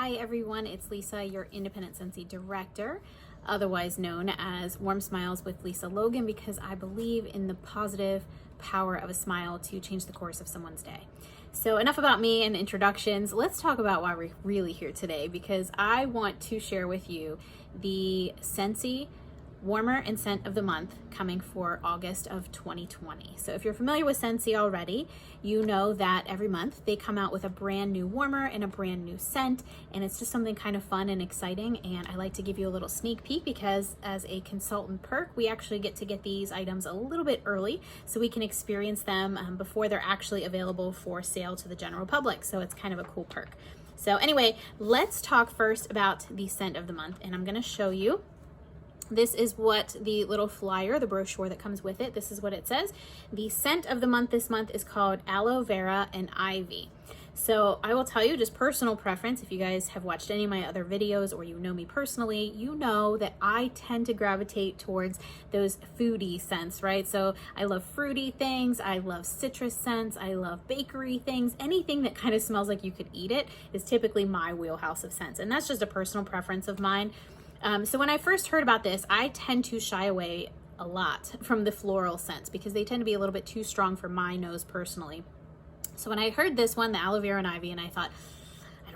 Hi everyone, it's Lisa, your independent Scentsy director, otherwise known as Warm Smiles with Lisa Logan, because I believe in the positive power of a smile to change the course of someone's day. So enough about me and introductions. Let's talk about why we're really here today, because I want to share with you the Scentsy Warmer and Scent of the Month coming for August of 2020. So if you're familiar with Scentsy already, you know that every month they come out with a brand new warmer and a brand new scent, and it's just something kind of fun and exciting. And I like to give you a little sneak peek because as a consultant perk, we actually get to get these items a little bit early so we can experience them before they're actually available for sale to the general public. So it's kind of a cool perk. So anyway, let's talk first about the scent of the month, and I'm going to show you. This is what the little flyer, the brochure that comes with it, this is what it says. The scent of the month this month is called Aloe Vera and Ivy. So I will tell you, just personal preference, if you guys have watched any of my other videos or you know me personally, you know that I tend to gravitate towards those foodie scents, right? So I love fruity things, I love citrus scents, I love bakery things. Anything that kind of smells like you could eat it is typically my wheelhouse of scents. And that's just a personal preference of mine. So when I first heard about this, I tend to shy away a lot from the floral scents because they tend to be a little bit too strong for my nose personally. So when I heard this one, the Aloe Vera and Ivy, and I thought, I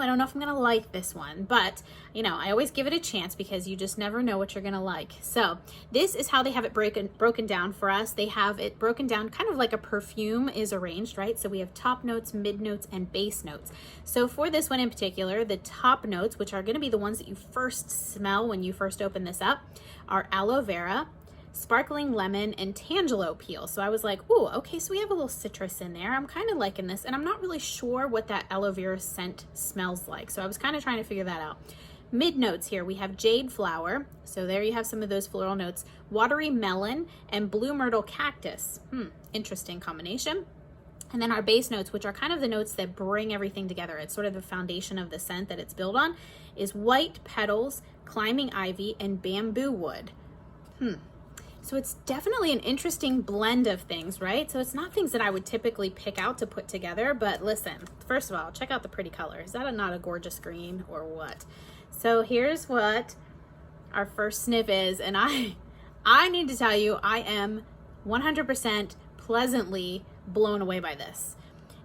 don't know if I'm gonna like this one, but you know, I always give it a chance because you just never know what you're gonna like. So this is how they have it broken down for us. They have it broken down kind of like a perfume is arranged, right? So we have top notes, mid notes, and base notes. So for this one in particular, the top notes, which are gonna be the ones that you first smell when you first open this up, are aloe vera, sparkling lemon, and tangelo peel. So I was like, ooh, okay, so we have a little citrus in there. I'm kind of liking this, and I'm not really sure what that aloe vera scent smells like. So I was kind of trying to figure that out. Mid notes here, we have jade flower. So there you have some of those floral notes. Watery melon and blue myrtle cactus. Interesting combination. And then our base notes, which are kind of the notes that bring everything together. It's sort of the foundation of the scent that it's built on, is white petals, climbing ivy, and bamboo wood. So it's definitely an interesting blend of things, right? So it's not things that I would typically pick out to put together, but listen, first of all, check out the pretty color. Is that not a gorgeous green or what? So here's what our first sniff is, and I need to tell you, I am 100% pleasantly blown away by this.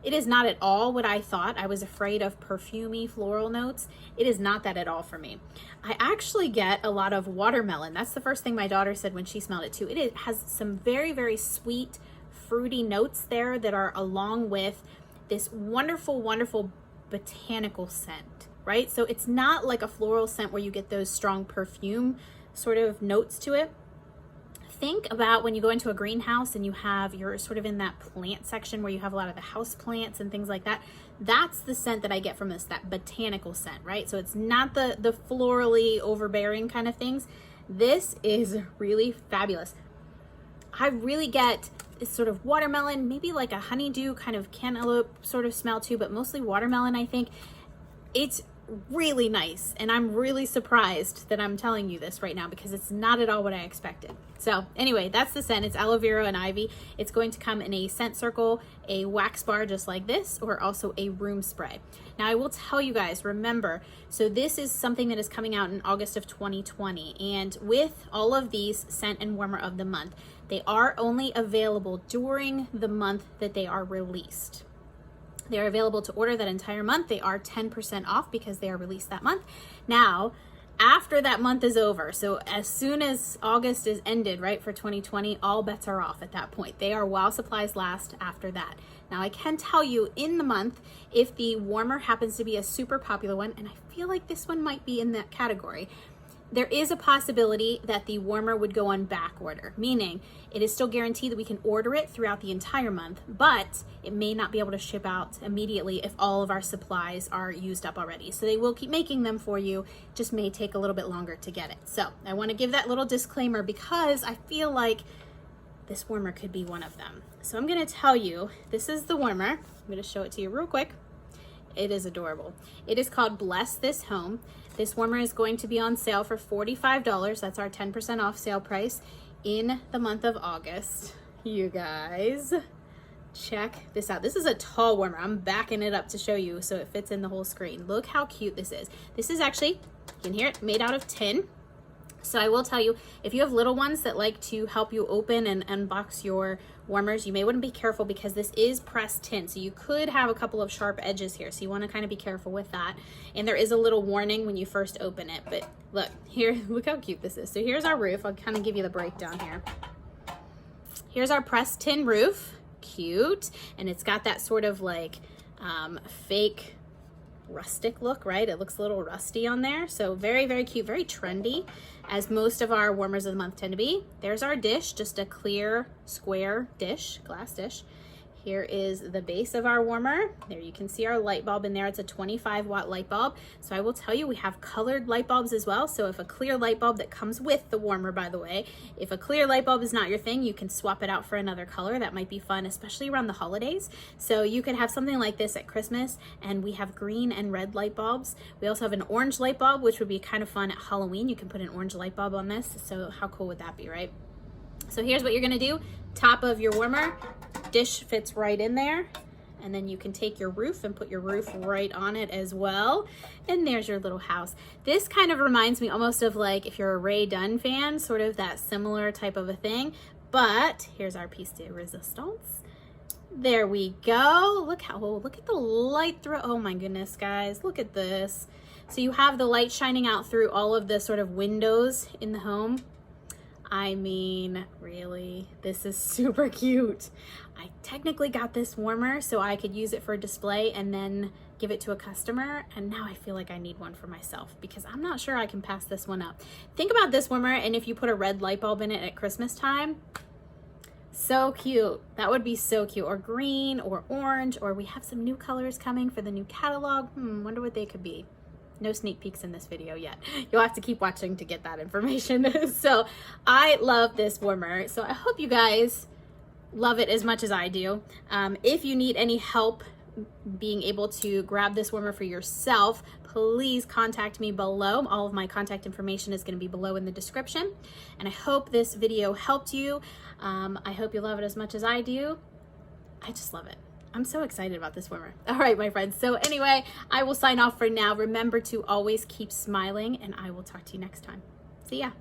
It is not at all what I thought. I was afraid of perfumey floral notes. It is not that at all for me. I actually get a lot of watermelon. That's the first thing my daughter said when she smelled it too. It has some very, very sweet, fruity notes there that are along with this wonderful, wonderful botanical scent, right? So it's not like a floral scent where you get those strong perfume sort of notes to it. Think about when you go into a greenhouse and you're sort of in that plant section where you have a lot of the house plants and things like that. That's the scent that I get from this, that botanical scent, right? So it's not the florally overbearing kind of things. This is really fabulous. I really get this sort of watermelon, maybe like a honeydew kind of cantaloupe sort of smell too, but mostly watermelon, I think. It's really nice, and I'm really surprised that I'm telling you this right now because it's not at all what I expected. So anyway, that's the scent. It's aloe vera and ivy. It's going to come in a scent circle, a wax bar just like this, or also a room spray. Now I will tell you guys, remember, so this is something that is coming out in August of 2020, and with all of these scent and warmer of the month, they are only available during the month that they are released. They are available to order that entire month. They are 10% off because they are released that month. Now, after that month is over, so as soon as August is ended, right, for 2020, all bets are off at that point. They are while supplies last after that. Now, I can tell you in the month, if the warmer happens to be a super popular one, and I feel like this one might be in that category, there is a possibility that the warmer would go on back order, meaning it is still guaranteed that we can order it throughout the entire month, but it may not be able to ship out immediately if all of our supplies are used up already. So they will keep making them for you, just may take a little bit longer to get it. So I want to give that little disclaimer because I feel like this warmer could be one of them. So I'm going to tell you, this is the warmer. I'm going to show it to you real quick. It is adorable. It is called Bless This Home. This warmer is going to be on sale for $45. That's our 10% off sale price in the month of August. You guys, check this out. This is a tall warmer. I'm backing it up to show you so it fits in the whole screen. Look how cute this is. This is actually, you can hear it, made out of tin. So I will tell you, if you have little ones that like to help you open and unbox your warmers, you may want to be careful because this is pressed tin. So you could have a couple of sharp edges here. So you want to kind of be careful with that. And there is a little warning when you first open it. But look, here, look how cute this is. So here's our roof. I'll kind of give you the breakdown here. Here's our pressed tin roof. Cute. And it's got that sort of like fake rustic look, right? It looks a little rusty on there. So very, very cute, very trendy, as most of our warmers of the month tend to be. There's our dish, just a clear square dish, glass dish. Here is the base of our warmer. There you can see our light bulb in there. It's a 25-watt light bulb. So I will tell you, we have colored light bulbs as well. So if a clear light bulb that comes with the warmer, by the way, if a clear light bulb is not your thing, you can swap it out for another color. That might be fun, especially around the holidays. So you could have something like this at Christmas, and we have green and red light bulbs. We also have an orange light bulb, which would be kind of fun at Halloween. You can put an orange light bulb on this. So how cool would that be, right? So here's what you're gonna do. Top of your warmer, dish fits right in there. And then you can take your roof and put your roof right on it as well. And there's your little house. This kind of reminds me almost of like, if you're a Ray Dunn fan, sort of that similar type of a thing. But here's our piece de resistance. There we go. Look how, look at the light through. Oh my goodness, guys, look at this. So you have the light shining out through all of the sort of windows in the home. I mean, really, this is super cute. I technically got this warmer so I could use it for display and then give it to a customer. And now I feel like I need one for myself because I'm not sure I can pass this one up. Think about this warmer, and if you put a red light bulb in it at Christmas time, so cute. That would be so cute. Or green or orange, or we have some new colors coming for the new catalog. Wonder what they could be. No sneak peeks in this video yet. You'll have to keep watching to get that information. So I love this warmer. So I hope you guys love it as much as I do. If you need any help being able to grab this warmer for yourself, please contact me below. All of my contact information is going to be below in the description. And I hope this video helped you. I hope you love it as much as I do. I just love it. I'm so excited about this warmer. All right, my friends. So anyway, I will sign off for now. Remember to always keep smiling, and I will talk to you next time. See ya.